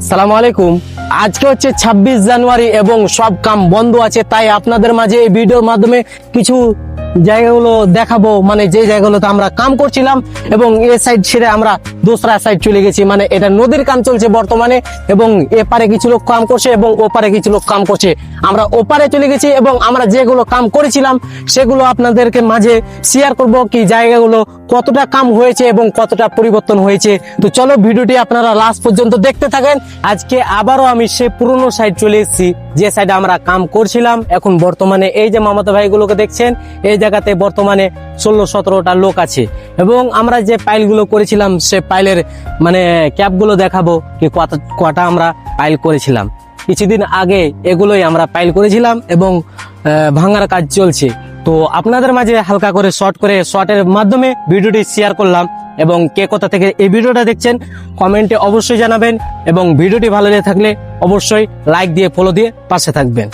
সালাম আলাইকুম। আজকে হচ্ছে 26 জানুয়ারি এবং সব কাম বন্ধ আছে, তাই আপনাদের মাঝে এই ভিডিওর মাধ্যমে কিছু জায়গাগুলো দেখাবো, মানে যে জায়গাগুলোতে আমরা কাম করছিলাম এবং এ সাইড ছেড়ে আমরা দোসরা সাইড চলে গেছি। মানে এটা নদীর কাম চলছে বর্তমানে এবং এপারে কিছু লোক কাম করছে এবং ওপারে কিছু লোক কাম করছে। আমরা ওপারে চলে গেছি এবং আমরা যেগুলো কাম করেছিলাম সেগুলো আপনাদেরকে মাঝে শেয়ার করব, কি জায়গাগুলো কতটা কাম হয়েছে এবং কতটা পরিবর্তন হয়েছে। তো চলো ভিডিওটি আপনারা লাস্ট পর্যন্ত দেখতে থাকেন। আজকে আবারও আমি সে পুরনো সাইড চলে এসেছি, যে সাইডে আমরা কাম করছিলাম। এখন বর্তমানে এই যে মামাতো ভাইগুলোকে দেখছেন, এই জায়গাতে বর্তমানে 16-17টা লোক আছে এবং আমরা যে পাইলগুলো করেছিলাম সে পাইলের মানে ক্যাপগুলো দেখাবো, কি কটা আমরা পাইল করেছিলাম। কিছুদিন আগে এগুলোই আমরা পাইল করেছিলাম এবং ভাঙার কাজ চলছে। তো আপনাদের মাঝে হালকা করে শর্টের মাধ্যমে ভিডিওটি শেয়ার করলাম এবং কে কোথা থেকে এই ভিডিওটা দেখছেন কমেন্টে অবশ্যই জানাবেন এবং ভিডিওটি ভালো লেগে থাকলে অবশ্যই লাইক দিয়ে ফলো দিয়ে পাশে থাকবেন।